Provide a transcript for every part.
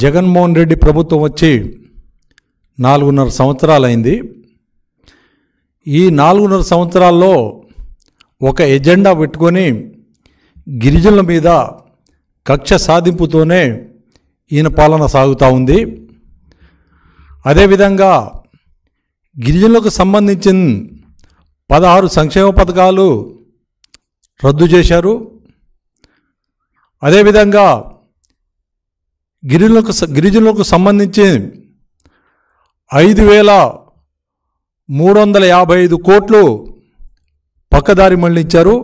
జగన్మోహన్ రెడ్డి ప్రభుత్వం వచ్చి 4.5 సంవత్సరాలైంది. ఈ 4.5 సంవత్సరాల్లో ఒక ఎజెండా పెట్టుకొని గిరిజనుల మీద కక్ష సాధింపుతోనే ఈయన పాలన సాగుతూ ఉంది. అదేవిధంగా గిరిజనులకు సంబంధించిన 16 సంక్షేమ పథకాలు రద్దు చేశారు. అదేవిధంగా గిరిజనులకు సంబంధించి 5,355 కోట్లు పక్కదారి మళ్లించారు.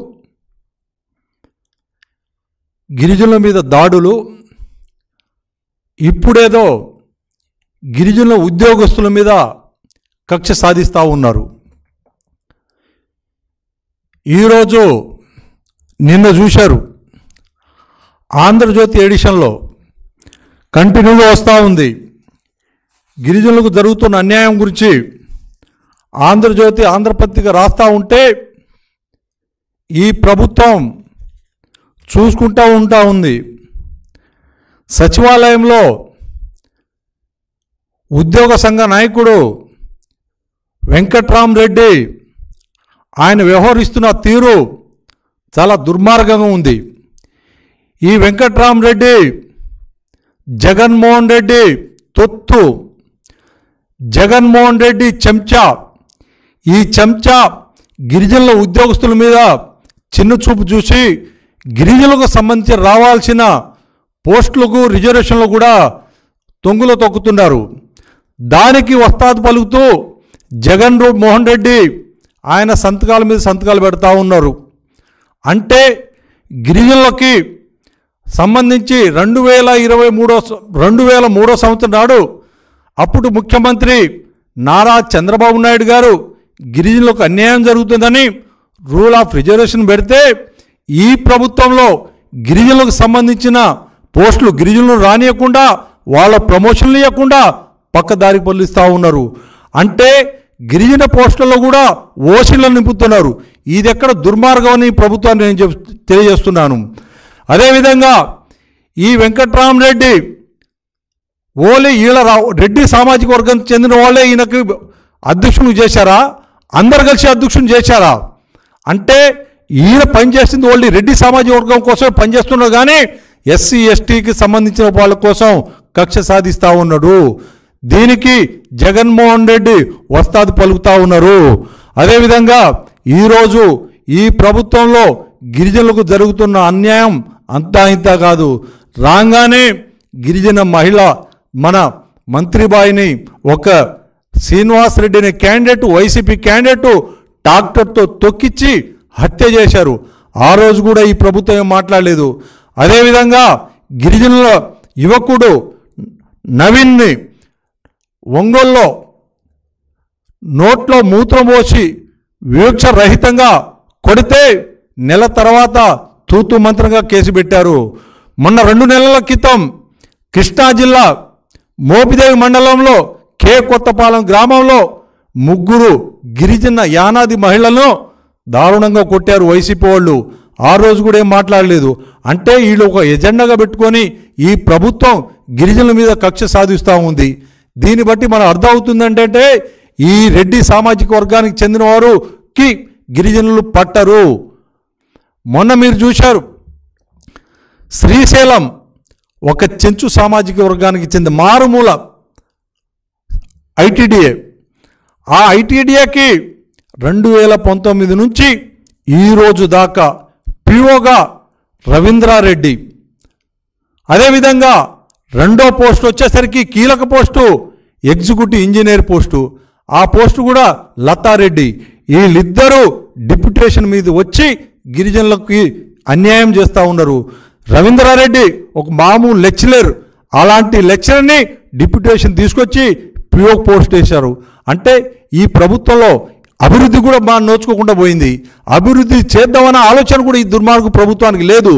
గిరిజనుల మీద దాడులు, ఇప్పుడేదో గిరిజనుల ఉద్యోగస్తుల మీద కక్ష సాధిస్తూ ఉన్నారు. ఈరోజు నిన్న చూశారు, ఆంధ్రజ్యోతి ఎడిషన్లో కంటిన్యూగా వస్తూ ఉంది. గిరిజనులకు జరుగుతున్న అన్యాయం గురించి ఆంధ్రజ్యోతి ఆంధ్రపత్రిక రాస్తూ ఉంటే ఈ ప్రభుత్వం చూసుకుంటూ ఉంది. సచివాలయంలో ఉద్యోగ సంఘ నాయకుడు వెంకట్రామరెడ్డి ఆయన వ్యవహరిస్తున్న తీరు చాలా దుర్మార్గంగా ఉంది. ఈ వెంకట్రామరెడ్డి జగన్మోహన్ రెడ్డి తొత్తు, జగన్మోహన్ రెడ్డి చెంచా. ఈ చెంచా గిరిజనుల ఉద్యోగస్తుల మీద చిన్న చూపు చూసి గిరిజనులకు సంబంధించి రావాల్సిన పోస్టులకు రిజర్వేషన్లు కూడా తొంగులో తొక్కుతున్నారు. దానికి వస్తాదు పలుకుతూ జగన్మోహన్ రెడ్డి ఆయన సంతకాల మీద సంతకాలు పెడతా ఉన్నారు. అంటే గిరిజనులకి సంబంధించి 2003 సంవత్సరం నాడు అప్పుడు ముఖ్యమంత్రి నారా చంద్రబాబు నాయుడు గారు గిరిజనులకు అన్యాయం జరుగుతుందని రూల్ ఆఫ్ రిజర్వేషన్ పెడితే ఈ ప్రభుత్వంలో గిరిజనులకు సంబంధించిన పోస్టులు గిరిజనులు రానియకుండా వాళ్ళ ప్రమోషన్లు ఇవ్వకుండా పక్కదారికి పొల్లిస్తూ ఉన్నారు. అంటే గిరిజన పోస్టుల్లో కూడా ఓసీలను నింపుతున్నారు. ఇది ఎక్కడ దుర్మార్గం అని ప్రభుత్వాన్ని నేను తెలియజేస్తున్నాను. అదేవిధంగా ఈ వెంకట్రామరెడ్డి ఓలే రెడ్డి సామాజిక వర్గానికి చెందిన వాళ్ళే ఈయనకు అధ్యక్షుని చేశారా? అందరు కలిసి అధ్యక్షుని చేశారా? అంటే ఈయన పనిచేసింది ఓన్లీ రెడ్డి సామాజిక వర్గం కోసం పనిచేస్తున్నారు, కానీ ఎస్సీ ఎస్టీకి సంబంధించిన వాళ్ళ కోసం కక్ష సాధిస్తూ ఉన్నాడు. దీనికి జగన్మోహన్ రెడ్డి వస్తాదు పలుకుతూ ఉన్నారు. అదేవిధంగా ఈరోజు ఈ ప్రభుత్వంలో గిరిజనులకు జరుగుతున్న అన్యాయం అంతా ఇంత కాదు. రాగానే గిరిజన మహిళ మన మంత్రిబాయిని ఒక శ్రీనివాసరెడ్డి అనే క్యాండిడేట్, వైసీపీ క్యాండిడేట్ ట్రాక్టర్తో తొక్కిచ్చి హత్య చేశారు. ఆ రోజు కూడా ఈ ప్రభుత్వం ఏం మాట్లాడలేదు. అదేవిధంగా గిరిజనుల యువకుడు నవీన్ని ఒంగోలులో నోట్లో మూత్రం పోసి వివక్ష రహితంగా కొడితే నెల తర్వాత తూతు మంత్రంగా కేసు పెట్టారు. మొన్న 2 నెలల క్రితం కృష్ణా జిల్లా మోపిదేవి మండలంలో కే కొత్తపాలెం గ్రామంలో 3 గిరిజన యానాది మహిళలను దారుణంగా కొట్టారు వైసీపీ వాళ్ళు. ఆ రోజు కూడా ఏం మాట్లాడలేదు. అంటే వీళ్ళు ఒక ఎజెండాగా పెట్టుకొని ఈ ప్రభుత్వం గిరిజనుల మీద కక్ష సాధిస్తూ ఉంది. దీన్ని బట్టి మనం అర్థం అవుతుందంటే ఈ రెడ్డి సామాజిక వర్గానికి చెందిన వారుకి గిరిజనులు పట్టరు. మొన్న మీరు చూశారు, శ్రీశైలం ఒక చెంచు సామాజిక వర్గానికి చెందిన మారుమూల ఐటీడీఏ. ఆ ఐటీడీఏకి 2019 నుంచి ఈరోజు దాకా పిఓగా రవీంద్రారెడ్డి. అదేవిధంగా రెండో పోస్టు వచ్చేసరికి కీలక పోస్టు ఎగ్జిక్యూటివ్ ఇంజనీర్ పోస్టు. ఆ పోస్టు కూడా లతారెడ్డి. వీళ్ళిద్దరూ డిప్యుటేషన్ మీద వచ్చి గిరిజనులకి అన్యాయం చేస్తూ ఉన్నారు. రవీంద్రారెడ్డి ఒక మామూలు లెక్చరర్, అలాంటి లెక్చరర్ని డిప్యుటేషన్ తీసుకొచ్చి పిఓ పోస్ట్ వేశారు. అంటే ఈ ప్రభుత్వంలో అభివృద్ధి కూడా బాగా నోచుకోకుండా పోయింది. అభివృద్ధి చేద్దామన్న ఆలోచన కూడా ఈ దుర్మార్గ ప్రభుత్వానికి లేదు.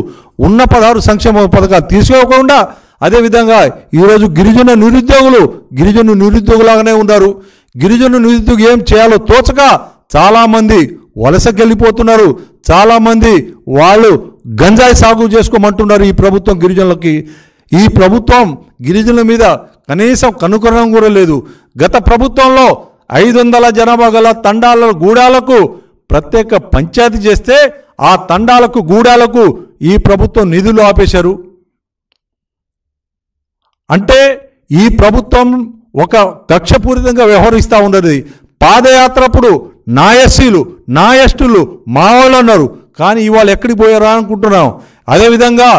ఉన్న 16 సంక్షేమ పథకాలు తీసుకోకుండా అదేవిధంగా ఈరోజు గిరిజన నిరుద్యోగులాగానే ఉన్నారు. గిరిజన నిరుద్యోగి ఏం చేయాలో తోచక చాలామంది వలసకెళ్ళిపోతున్నారు. చాలామంది వాళ్ళు గంజాయి సాగు చేసుకోమంటున్నారు ఈ ప్రభుత్వం గిరిజనులకి. ఈ ప్రభుత్వం గిరిజనుల మీద కనీసం కనుకరణం కూడా లేదు. గత ప్రభుత్వంలో 500 జనాభా గల తండాల గూడాలకు ప్రత్యేక పంచాయతీ చేస్తే ఆ తండాలకు గూడాలకు ఈ ప్రభుత్వం నిధులు ఆపేశారు. అంటే ఈ ప్రభుత్వం ఒక కక్షపూరితంగా వ్యవహరిస్తూ ఉన్నది. పాదయాత్రప్పుడు నా ఎస్సీలు నా ఎస్టీలు మా వాళ్ళు అన్నారు, కానీ ఇవాళ ఎక్కడికి పోయారా అనుకుంటున్నాం. అదేవిధంగా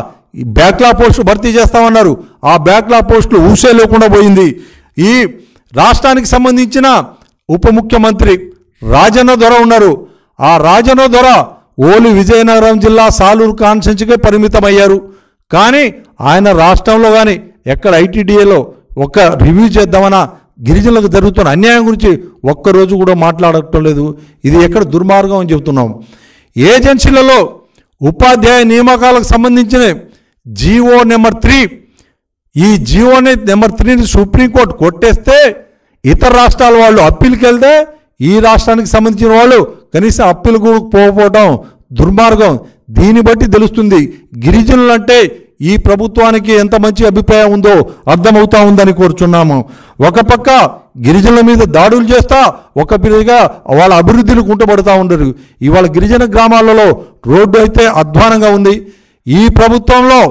ఈ బ్యాక్లాగ్ పోస్టులు భర్తీ చేస్తామన్నారు, ఆ బ్యాక్లాగ్ పోస్టులు ఊసే లేకుండా పోయింది. ఈ రాష్ట్రానికి సంబంధించిన ఉప ముఖ్యమంత్రి రాజన్న దొర ఉన్నారు. ఆ రాజన్న దొర ఓలి విజయనగరం జిల్లా సాలూరు కాన్స్టిట్యున్సీకే పరిమితమయ్యారు. కానీ ఆయన రాష్ట్రంలో కానీ ఎక్కడ ఐటీడీఏలో ఒక రివ్యూ చేద్దామన్నా గిరిజనులకు జరుగుతున్న అన్యాయం గురించి ఒక్కరోజు కూడా మాట్లాడటం లేదు. ఇది ఎక్కడ దుర్మార్గం అని చెబుతున్నాం. ఏజెన్సీలలో ఉపాధ్యాయ నియామకాలకు సంబంధించిన జీవో నెంబర్ 3, ఈ జీవో నెంబర్ 3ని సుప్రీంకోర్టు కొట్టేస్తే ఇతర రాష్ట్రాల వాళ్ళు అప్పీల్కి వెళ్తే ఈ రాష్ట్రానికి సంబంధించిన వాళ్ళు కనీసం అప్పీల్ కూడా పోకపోవడం దుర్మార్గం. దీన్ని బట్టి తెలుస్తుంది గిరిజనులు అంటే ఈ ప్రభుత్వానికి ఎంత మంచి అభిప్రాయం ఉందో అర్థమవుతా ఉందని కోరుచున్నాము. ఒక పక్క గిరిజనుల మీద దాడులు చేస్తా, ఒక పిల్లగా వాళ్ళ అభివృద్ధిని కుంటపడుతూ ఉండరు. ఇవాళ గిరిజన గ్రామాలలో రోడ్డు అయితే అధ్వానంగా ఉంది. ఈ ప్రభుత్వంలో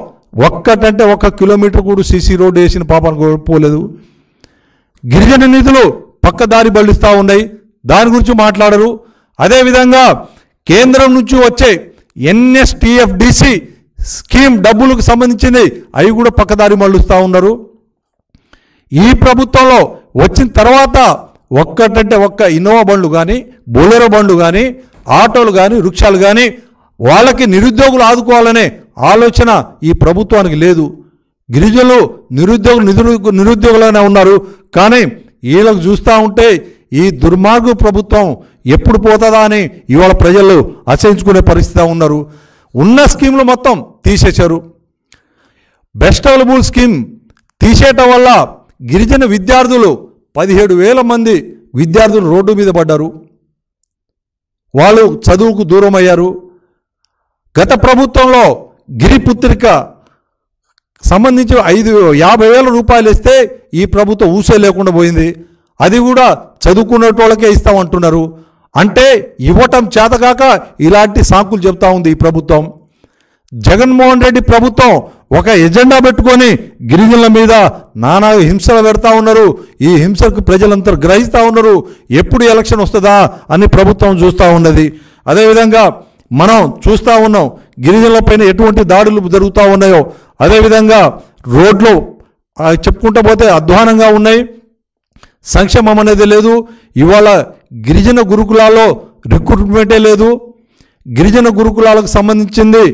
ఒక్కటంటే 1 కిలోమీటర్ కూడా సీసీ రోడ్డు వేసిన పాపను పోలేదు. గిరిజన నిధులు పక్కదారి బలిస్తూ ఉన్నాయి, దాని గురించి మాట్లాడరు. అదేవిధంగా కేంద్రం నుంచి వచ్చే NSTFDC స్కీమ్ డబ్బులకు సంబంధించింది అవి కూడా పక్కదారి మళ్ళుస్తూ ఉన్నారు. ఈ ప్రభుత్వంలో వచ్చిన తర్వాత ఒక్కటంటే 1 ఇన్నోవా బండ్లు కానీ బొలెరో బండ్లు కానీ ఆటోలు కానీ రిక్షాలు కానీ వాళ్ళకి నిరుద్యోగులు ఆదుకోవాలనే ఆలోచన ఈ ప్రభుత్వానికి లేదు. గిరిజనులు నిరుద్యోగులనే ఉన్నారు. కానీ వీళ్ళకు చూస్తూ ఉంటే ఈ దుర్మార్గ ప్రభుత్వం ఎప్పుడు పోతుందా అని ఇవాళ ప్రజలు అసహించుకునే పరిస్థితి ఉన్నారు. ఉన్న స్కీమ్లు మొత్తం తీసేశారు. బెస్ట్ అవైలబుల్ స్కీమ్ తీసేయటం వల్ల గిరిజన విద్యార్థులు 17,000 మంది విద్యార్థులు రోడ్డు మీద పడ్డారు. వాళ్ళు చదువుకు దూరం అయ్యారు. గత ప్రభుత్వంలో గిరిపుత్రిక సంబంధించి 50,000 రూపాయలు ఇస్తే ఈ ప్రభుత్వం ఊసే లేకుండా పోయింది. అది కూడా చదువుకునేటోళ్ళకే ఇస్తామంటున్నారు. అంటే ఇవ్వటం చేతగాక ఇలాంటి సాకులు చెప్తా ఉంది ఈ ప్రభుత్వం. జగన్మోహన్ రెడ్డి ప్రభుత్వం ఒక ఎజెండా పెట్టుకొని గిరిజనుల మీద నానా హింసలు పెడతా ఉన్నారు. ఈ హింసకు ప్రజలంతా గ్రహిస్తూ ఉన్నారు. ఎప్పుడు ఎలక్షన్ వస్తుందా అని ప్రభుత్వం చూస్తూ ఉన్నది. అదేవిధంగా మనం చూస్తూ ఉన్నాం గిరిజనుల పైన ఎటువంటి దాడులు జరుగుతూ ఉన్నాయో. అదేవిధంగా రోడ్లు చెప్పుకుంటూ పోతే అధ్వానంగా ఉన్నాయి. సంక్షేమం అనేది లేదు. ఇవాళ గిరిజన గురుకులాల్లో రిక్రూట్మెంటే లేదు. గిరిజన గురుకులాలకు సంబంధించింది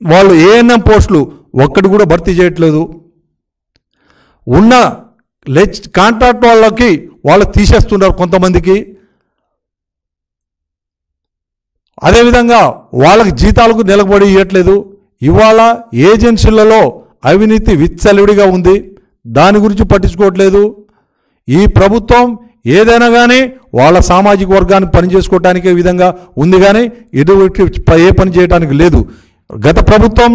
వాళ్ళు ANM పోస్టులు ఒక్కటి కూడా భర్తీ చేయట్లేదు. ఉన్న కాంట్రాక్ట్ వాళ్ళు తీసేస్తున్నారు కొంతమందికి. అదేవిధంగా వాళ్ళకి జీతాలకు నిలబడి ఇవ్వట్లేదు. ఇవాళ ఏజెన్సీలలో అవినీతి విచ్చలవిడిగా ఉంది. దాని గురించి పట్టించుకోవట్లేదు. ఈ ప్రభుత్వం ఏదైనా కానీ వాళ్ళ సామాజిక వర్గానికి పనిచేసుకోవటానికే విధంగా ఉంది, కానీ ఎటువంటి ఏ పని చేయడానికి లేదు. గత ప్రభుత్వం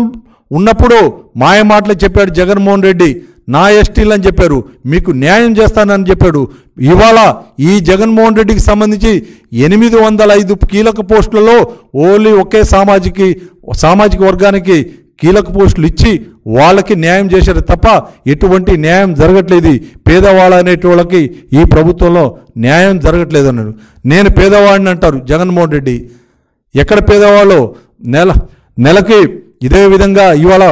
ఉన్నప్పుడు మాయ మాటలు చెప్పాడు జగన్మోహన్ రెడ్డి, నా ఎస్టీలు అని చెప్పారు, మీకు న్యాయం చేస్తానని చెప్పాడు. ఇవాళ ఈ జగన్మోహన్ రెడ్డికి సంబంధించి 805 కీలక పోస్టులలో ఓన్లీ ఒకే సామాజిక వర్గానికి కీలక పోస్టులు ఇచ్చి వాళ్ళకి న్యాయం చేశారు తప్ప ఎటువంటి న్యాయం జరగట్లేదు. పేదవాళ్ళు అనేటోళ్ళకి ఈ ప్రభుత్వంలో న్యాయం జరగట్లేదు అన్నాడు. నేను పేదవాడిని అంటారు జగన్మోహన్ రెడ్డి. ఎక్కడ పేదవాళ్ళు నెలకి ఇదే విధంగా ఇవాళ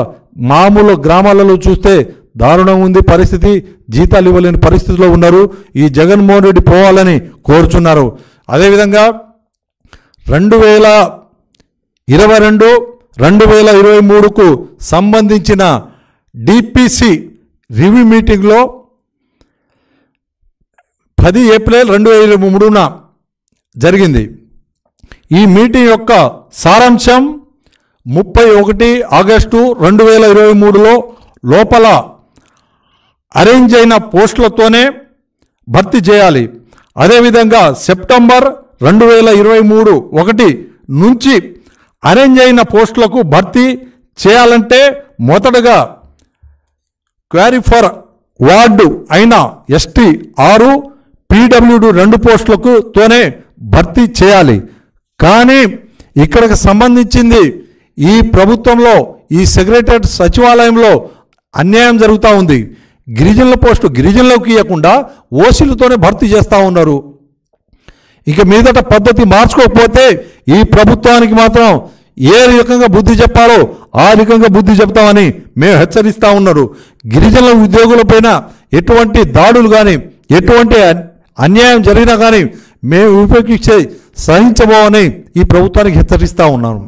మామూలు గ్రామాలలో చూస్తే దారుణం ఉంది పరిస్థితి. జీతాలు ఇవ్వలేని పరిస్థితిలో ఉన్నారు. ఈ జగన్మోహన్ రెడ్డి పోవాలని కోరుచున్నారు. అదేవిధంగా 2022-2023కు సంబంధించిన DPC రివ్యూ మీటింగ్లో 10 ఏప్రిల్ 2023న జరిగింది. ఈ మీటింగ్ యొక్క సారాంశం 31 ఆగస్టు 2023లో లోపల అరేంజ్ అయిన పోస్టులతోనే భర్తీ చేయాలి. అదేవిధంగా సెప్టెంబర్ 2023 నుంచి అరేంజ్ అయిన పోస్టులకు భర్తీ చేయాలంటే మొదటగా క్వారీ ఫర్ వార్డు అయిన ఎస్టీ 6, పీడబ్ల్యూడి 2 పోస్టులకు తోనే భర్తీ చేయాలి. కానీ ఇక్కడికి సంబంధించింది ఈ ప్రభుత్వంలో ఈ సెక్రటరియట్ సచివాలయంలో అన్యాయం జరుగుతూ ఉంది. గిరిజనుల పోస్టు గిరిజనులకు ఇవ్వకుండా ఓసీలతోనే భర్తీ చేస్తూ ఉన్నారు. ఇక మీదట పద్ధతి మార్చుకోకపోతే ఈ ప్రభుత్వానికి మాత్రం ఏ రకంగా బుద్ధి చెప్పాలో ఆ రకంగా బుద్ధి చెప్తామని మేము హెచ్చరిస్తూ ఉన్నారు. గిరిజనుల ఉద్యోగులపైన ఎటువంటి దాడులు కానీ ఎటువంటి అన్యాయం జరిగినా కానీ మేము ఉపేక్షించే సహించబోమని ఈ ప్రభుత్వానికి హెచ్చరిస్తూ ఉన్నాను.